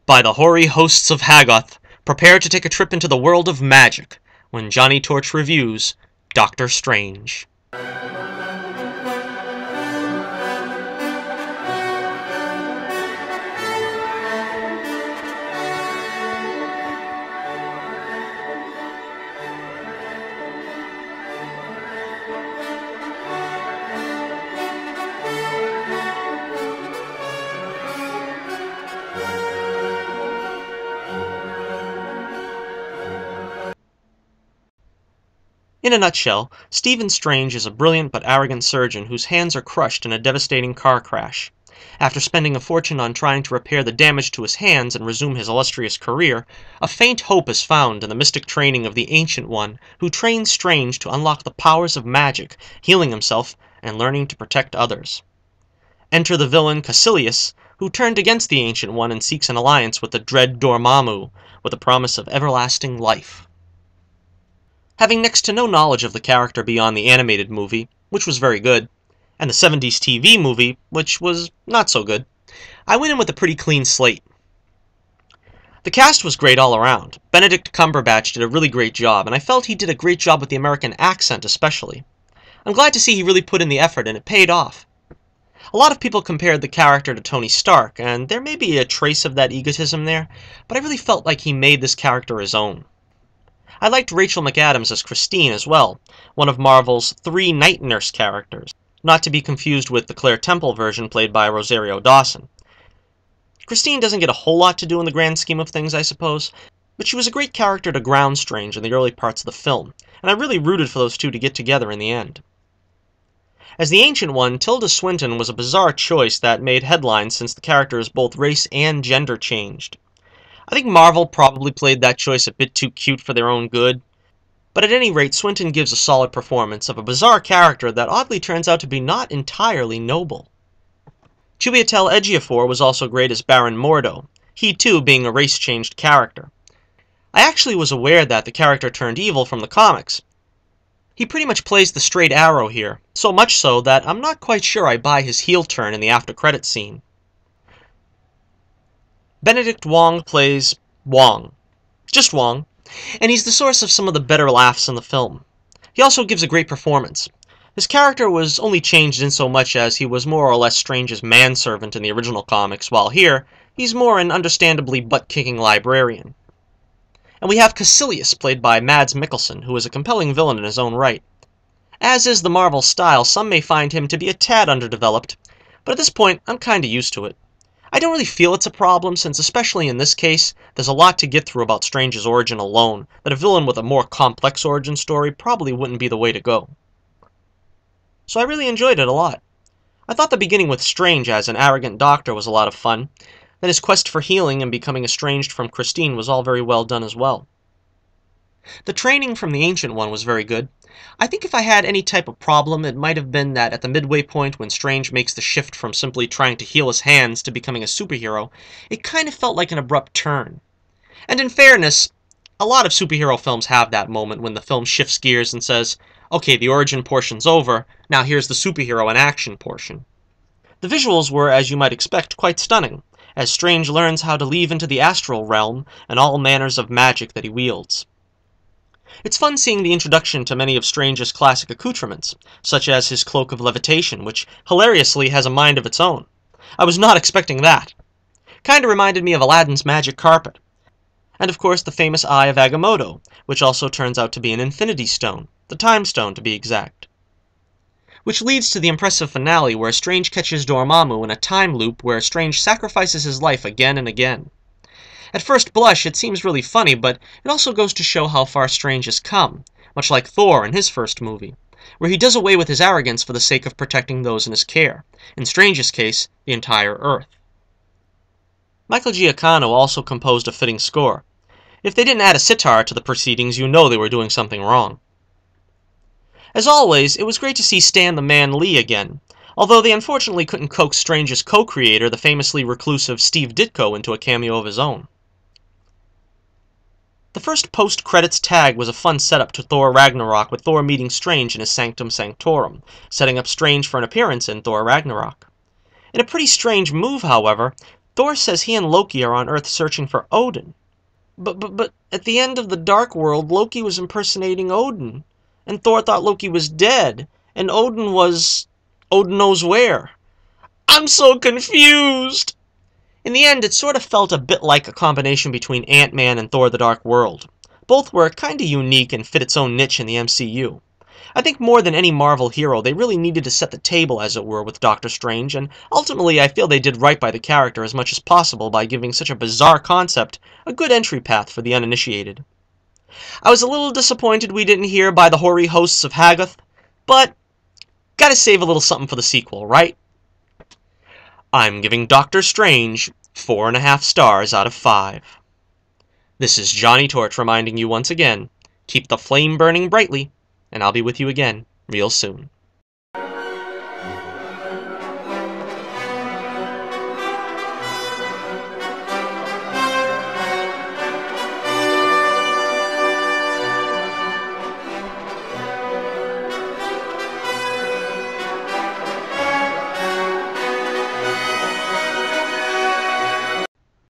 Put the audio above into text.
By the hoary hosts of Haggoth, prepare to take a trip into the world of magic when Johnnie Torch reviews Doctor Strange. In a nutshell, Stephen Strange is a brilliant but arrogant surgeon whose hands are crushed in a devastating car crash. After spending a fortune on trying to repair the damage to his hands and resume his illustrious career, a faint hope is found in the mystic training of the Ancient One, who trains Strange to unlock the powers of magic, healing himself and learning to protect others. Enter the villain Caecilius, who turned against the Ancient One and seeks an alliance with the dread Dormammu, with the promise of everlasting life. Having next to no knowledge of the character beyond the animated movie, which was very good, and the 70s TV movie, which was not so good, I went in with a pretty clean slate. The cast was great all around. Benedict Cumberbatch did a really great job, and I felt he did a great job with the American accent especially. I'm glad to see he really put in the effort, and it paid off. A lot of people compared the character to Tony Stark, and there may be a trace of that egotism there, but I really felt like he made this character his own. I liked Rachel McAdams as Christine as well, one of Marvel's 3 night nurse characters, not to be confused with the Claire Temple version played by Rosario Dawson. Christine doesn't get a whole lot to do in the grand scheme of things, I suppose, but she was a great character to ground Strange in the early parts of the film, and I really rooted for those two to get together in the end. As the Ancient One, Tilda Swinton was a bizarre choice that made headlines since the character is both race and gender changed. I think Marvel probably played that choice a bit too cute for their own good, but at any rate, Swinton gives a solid performance of a bizarre character that oddly turns out to be not entirely noble. Chiwetel Ejiofor was also great as Baron Mordo, he too being a race-changed character. I actually was aware that the character turned evil from the comics. He pretty much plays the straight arrow here, so much so that I'm not quite sure I buy his heel turn in the after-credits scene. Benedict Wong plays Wong. Just Wong, and he's the source of some of the better laughs in the film. He also gives a great performance. His character was only changed in so much as he was more or less Strange's manservant in the original comics, while here, he's more an understandably butt-kicking librarian. And we have Caecilius, played by Mads Mikkelsen, who is a compelling villain in his own right. As is the Marvel style, some may find him to be a tad underdeveloped, but at this point, I'm kinda used to it. I don't really feel it's a problem, since especially in this case, there's a lot to get through about Strange's origin alone, that a villain with a more complex origin story probably wouldn't be the way to go. So I really enjoyed it a lot. I thought the beginning with Strange as an arrogant doctor was a lot of fun, then his quest for healing and becoming estranged from Christine was all very well done as well. The training from the Ancient One was very good. I think if I had any type of problem, it might have been that at the midway point when Strange makes the shift from simply trying to heal his hands to becoming a superhero, it kind of felt like an abrupt turn. And in fairness, a lot of superhero films have that moment when the film shifts gears and says, okay, the origin portion's over, now here's the superhero and action portion. The visuals were, as you might expect, quite stunning, as Strange learns how to leave into the astral realm and all manners of magic that he wields. It's fun seeing the introduction to many of Strange's classic accoutrements, such as his cloak of levitation, which hilariously has a mind of its own. I was not expecting that. Kinda reminded me of Aladdin's magic carpet. And of course the famous Eye of Agamotto, which also turns out to be an Infinity Stone, the Time Stone to be exact. Which leads to the impressive finale where Strange catches Dormammu in a time loop where Strange sacrifices his life again and again. At first blush, it seems really funny, but it also goes to show how far Strange has come, much like Thor in his first movie, where he does away with his arrogance for the sake of protecting those in his care, in Strange's case, the entire Earth. Michael Giacchino also composed a fitting score. If they didn't add a sitar to the proceedings, you know they were doing something wrong. As always, it was great to see Stan the Man Lee again, although they unfortunately couldn't coax Strange's co-creator, the famously reclusive Steve Ditko, into a cameo of his own. The first post-credits tag was a fun setup to Thor Ragnarok, with Thor meeting Strange in his Sanctum Sanctorum, setting up Strange for an appearance in Thor Ragnarok. In a pretty strange move, however, Thor says he and Loki are on Earth searching for Odin. But at the end of the Dark World, Loki was impersonating Odin, and Thor thought Loki was dead, and Odin was... Odin knows where. I'm so confused! In the end, it sort of felt a bit like a combination between Ant-Man and Thor the Dark World. Both were kinda unique and fit its own niche in the MCU. I think more than any Marvel hero, they really needed to set the table, as it were, with Doctor Strange, and ultimately I feel they did right by the character as much as possible by giving such a bizarre concept a good entry path for the uninitiated. I was a little disappointed we didn't hear by the hoary hosts of Haggoth, but gotta save a little something for the sequel, right? I'm giving Doctor Strange 4.5 stars out of 5. This is Johnnie Torch reminding you once again, keep the flame burning brightly, and I'll be with you again real soon.